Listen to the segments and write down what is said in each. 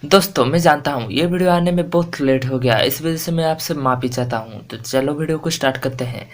दोस्तों मैं जानता हूँ ये वीडियो आने में बहुत लेट हो गया, इस वजह से मैं आपसे माफी चाहता हूँ। तो चलो वीडियो को स्टार्ट करते हैं।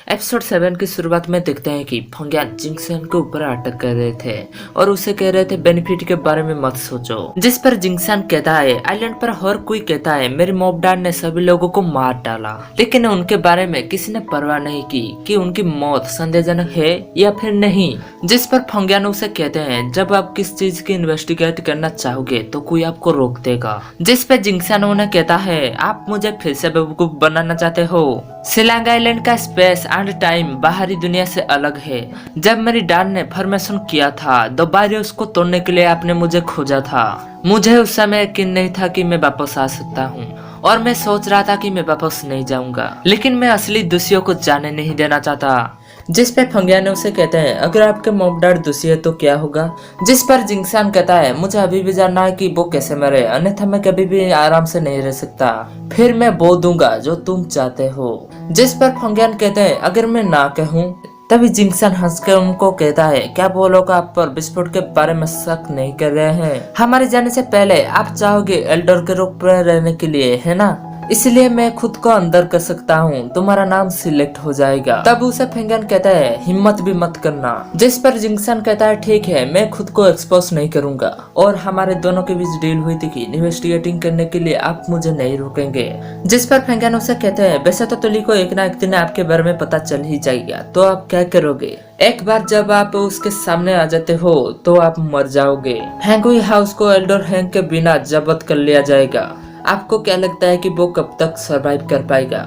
एपिसोड 7 की शुरुआत में देखते हैं कि फंगियान जिंगसन के ऊपर अटैक कर रहे थे और उसे कह रहे थे बेनिफिट के बारे में मत सोचो। जिस पर जिंगसन कहता है आइलैंड पर हर कोई कहता है मेरे मॉब डैड ने सभी लोगों को मार डाला, लेकिन उनके बारे में किसी ने परवाह नहीं की कि उनकी मौत संदेहजनक है या फिर नहीं। जिस पर फंगियान उसे कहते हैं जब आप किस चीज की इन्वेस्टिगेट करना चाहोगे तो कोई आपको रोक देगा। जिस पर जिंगसन उन्हें कहता है आप मुझे फिर से बेवकूफ बनाना चाहते हो। शिलांग आइलैंड का स्पेस एंड टाइम बाहरी दुनिया से अलग है। जब मेरी डैड ने फॉर्मेशन किया था दोबारा उसको तोड़ने के लिए आपने मुझे खोजा था। मुझे उस समय यकीन नहीं था कि मैं वापस आ सकता हूँ और मैं सोच रहा था कि मैं वापस नहीं जाऊंगा, लेकिन मैं असली दोषियों को जाने नहीं देना चाहता। जिस पे फंगियान उसे कहते हैं अगर आपके मॉम डैड दोषी है तो क्या होगा। जिस पर जिंगसान कहता है मुझे अभी भी जानना है कि वो कैसे मरे, अन्यथा मैं कभी भी आराम से नहीं रह सकता, फिर मैं बोल दूंगा जो तुम चाहते हो। जिस पर फंगियान कहते हैं अगर मैं ना कहूँ। तभी जिंगसन हंसकर उनको कहता है क्या वो लोग आप पर विस्फोट के बारे में शक नहीं कर रहे हैं। हमारे जाने से पहले आप चाहोगे एल्डर के रूप में रहने के लिए, है ना? इसलिए मैं खुद को अंदर कर सकता हूँ, तुम्हारा नाम सिलेक्ट हो जाएगा। तब उसे फंगियान कहता है हिम्मत भी मत करना। जिस पर जिंगसन कहता है ठीक है मैं खुद को एक्सपोज नहीं करूंगा और हमारे दोनों के बीच डील हुई थी कि इन्वेस्टिगेटिंग करने के लिए आप मुझे नहीं रोकेंगे। जिस पर फंगियान उसे कहते हैं वैसे तो तुली को एक ना एक दिन आपके बारे में पता चल ही जाएगा, तो आप क्या करोगे? एक बार जब आप उसके सामने आ जाते हो तो आप मर जाओगे। हैंगुई हाउस को एल्डर हैंग के बिना जब्त कर लिया जाएगा। आपको क्या लगता है कि वो कब तक सरवाइव कर पाएगा?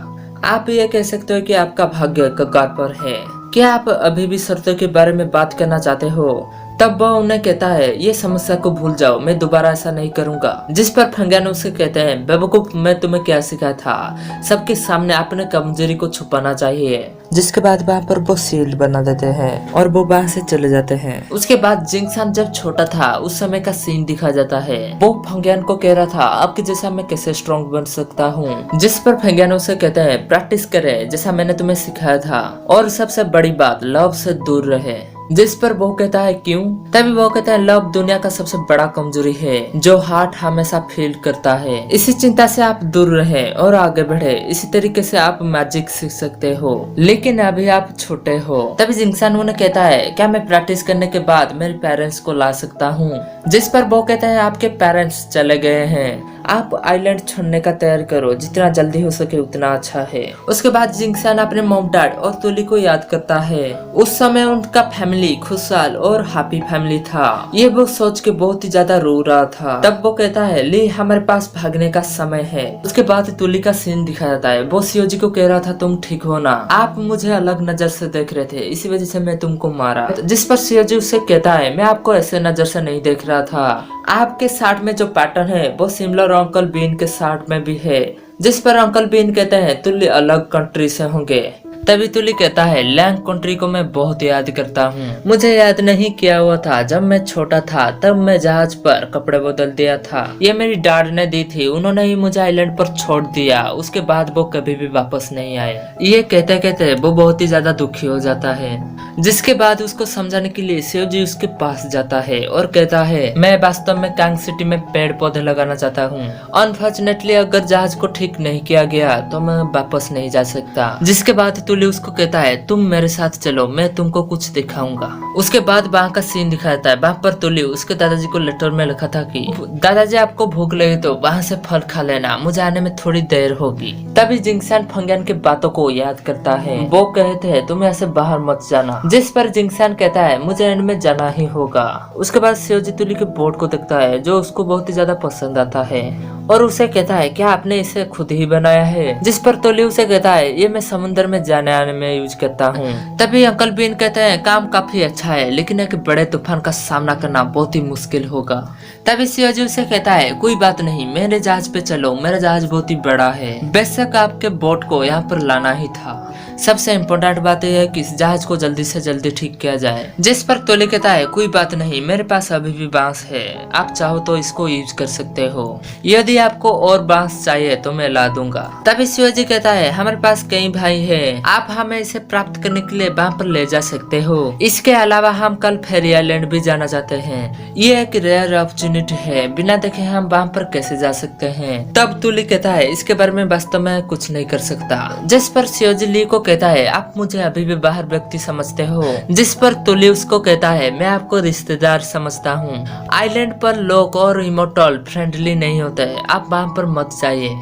आप ये कह सकते हो कि आपका भाग्य कगार पर है। क्या आप अभी भी शर्तों के बारे में बात करना चाहते हो? तब वह उन्हें कहता है ये समस्या को भूल जाओ, मैं दोबारा ऐसा नहीं करूंगा। जिस पर फंगियान उसे कहते हैं बेवकूफ मैं तुम्हें क्या सिखाया था, सबके सामने अपने कमजोरी को छुपाना चाहिए। जिसके बाद वहाँ पर वो शील्ड बना देते हैं और वो वहाँ से चले जाते हैं। उसके बाद जिंगसान जब छोटा था उस समय का सीन दिखा जाता है। वो फंगियान को कह रहा था आपके जैसा मैं कैसे स्ट्रॉन्ग बन सकता हूँ। जिस पर फंगियान उसे कहते हैं प्रैक्टिस करे जैसा मैंने तुम्हें सिखाया था और सबसे बड़ी बात लव से दूर रहे। जिस पर वो कहता है क्यों? तभी वो कहता है लव दुनिया का सबसे बड़ा कमजोरी है जो हार्ट हमेशा फील करता है। इसी चिंता से आप दूर रहे और आगे बढ़े। इसी तरीके से आप मैजिक सीख सकते हो, लेकिन अभी आप छोटे हो। तभी जिंगसान उन्हें कहता है क्या मैं प्रैक्टिस करने के बाद मेरे पेरेंट्स को ला सकता हूँ? जिस पर वो कहते हैं आपके पेरेंट्स चले गए हैं, आप आइलैंड छोड़ने का तैयार करो, जितना जल्दी हो सके उतना अच्छा है। उसके बाद जिंगसान अपने मॉम डैड और तुली को याद करता है। उस समय उनका फैमिली खुशहाल और हैप्पी फैमिली था। ये वो सोच के बहुत ही ज्यादा रो रहा था। तब वो कहता है ली हमारे पास भागने का समय है। उसके बाद तुली का सीन दिखाया जाता है। वो सीओजी को कह रहा था तुम ठीक हो ना, आप मुझे अलग नजर से देख रहे थे इसी वजह से मैं तुमको मारा। जिस पर सीओजी उससे कहता है मैं आपको ऐसे नजर से नहीं देख रहा था, आपके साथ में जो पैटर्न है वो सिमिलर अंकल बीन के साथ में भी है। जिस पर अंकल बीन कहते हैं तुल्य अलग कंट्री से होंगे। तभी तुली कहता है लैंग कंट्री को मैं बहुत याद करता हूँ। मुझे याद नहीं किया हुआ था जब मैं छोटा था तब मैं जहाज पर कपड़े बदल दिया था। ये मेरी डैड ने दी थी, उन्होंने ही मुझे आइलैंड पर छोड़ दिया। उसके बाद वो कभी भी वापस नहीं आए। ये कहते कहते वो बहुत ही ज्यादा दुखी हो जाता है। जिसके बाद उसको समझाने के लिए शिवजी उसके पास जाता है और कहता है मैं वास्तव में कांग सिटी में पेड़ पौधे लगाना चाहता हूँ। अनफॉर्चुनेटली अगर जहाज को ठीक नहीं किया गया तो मैं वापस नहीं जा सकता। जिसके बाद तुली उसको कहता है तुम मेरे साथ चलो, मैं तुमको कुछ दिखाऊंगा। उसके बाद वहाँ का सीन दिखाता है। वहाँ पर तुली उसके दादाजी को लेटर में लिखा था कि दादाजी आपको भूख लगे तो वहाँ से फल खा लेना, मुझे आने में थोड़ी देर होगी। तभी जिंगसान फंगियान की बातों को याद करता है। वो कहते हैं तुम ऐसे बाहर मत जाना। जिस पर जिंगसान कहता है मुझे एंड में जाना ही होगा। उसके बाद शिवजी तुली के बोर्ड को देखता है जो उसको बहुत ही ज्यादा पसंद आता है और उसे कहता है क्या आपने इसे खुद ही बनाया है? जिस पर तुली उसे कहता है ये मैं समुद्र में जाने आने में यूज करता हूँ। तभी अंकल बीन कहते हैं काम काफी अच्छा है लेकिन एक बड़े तूफान का सामना करना बहुत ही मुश्किल होगा। तभी सियोजी उसे कहता है कोई बात नहीं, मेरे जहाज पे चलो, मेरा जहाज बहुत ही बड़ा है, बेशक आपके बोट को यहाँ पर लाना ही था। सबसे इम्पोर्टेंट बात यह है कि इस जहाज को जल्दी से जल्दी ठीक किया जाए। जिस पर तोली कहता है कोई बात नहीं, मेरे पास अभी भी बांस है, आप चाहो तो इसको यूज कर सकते हो, यदि आपको और बांस चाहिए तो मैं ला दूंगा। तभी शिवाजी कहता है हमारे पास कई भाई हैं, आप हमें इसे प्राप्त करने के लिए वहाँ पर ले जा सकते हो। इसके अलावा हम कल फेरी आइलैंड भी जाना चाहते हैं, ये एक रेयर अपॉर्चुनिटी है, बिना देखे हम वहाँ पर कैसे जा सकते हैं। तब तुली कहता है इसके बारे में वास्तव में कुछ नहीं कर सकता। जिस पर शिवाजी ली को कहता है आप मुझे अभी भी बाहर व्यक्ति समझते हो। जिस पर तुली उसको कहता है मैं आपको रिश्तेदार समझता हूँ। आइलैंड पर लोग और इमोर्टल फ्रेंडली नहीं होते, आप वहाँ पर मत जाइए।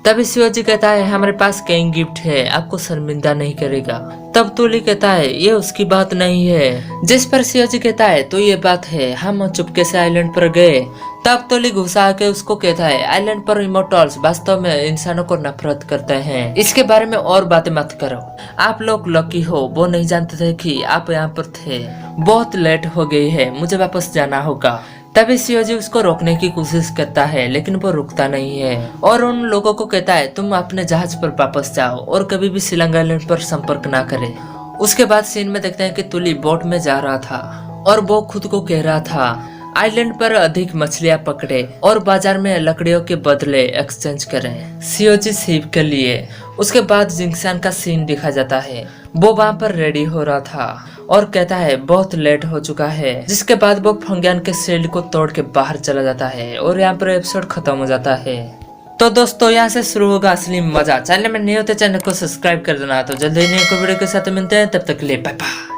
तभी शिवाजी कहता है हमारे पास कई गिफ्ट है, आपको शर्मिंदा नहीं करेगा। तब तुली कहता है ये उसकी बात नहीं है। जिस पर शिवाजी कहता है तो ये बात है, हम चुपके से आइलैंड पर गए। तब तुली गुस्सा के उसको कहता है आइलैंड पर इमोर्टल्स वास्तव में इंसानों को नफरत करते हैं, इसके बारे में और बातें मत करो। आप लोग लकी हो, वो नहीं जानते थे कि आप यहाँ पर थे। बहुत लेट हो गई है, मुझे वापस जाना होगा। तभी शिवाजी उसको रोकने की कोशिश करता है लेकिन वो रुकता नहीं है और उन लोगों को कहता है तुम अपने जहाज पर वापस जाओ और कभी भी शिलांग आइलैंड पर संपर्क ना करें। उसके बाद सीन में देखते हैं कि तुली बोट में जा रहा था और वो खुद को कह रहा था आइलैंड पर अधिक मछलियां पकड़े और बाजार में लकड़ियों के बदले एक्सचेंज करें शिवाजी शिप के लिए। उसके बाद जिंगसान का सीन दिखा जाता है, वो वहाँ पर रेडी हो रहा था और कहता है बहुत लेट हो चुका है। जिसके बाद वो फंगियान के शील्ड को तोड़ के बाहर चला जाता है और यहाँ पर एपिसोड खत्म हो जाता है। तो दोस्तों यहाँ से शुरू होगा असली मजा। चैनल में नहीं होते चैनल को सब्सक्राइब कर देना। तो जल्दी नई वीडियो के साथ मिलते हैं, तब तक के लिए बाय बाय।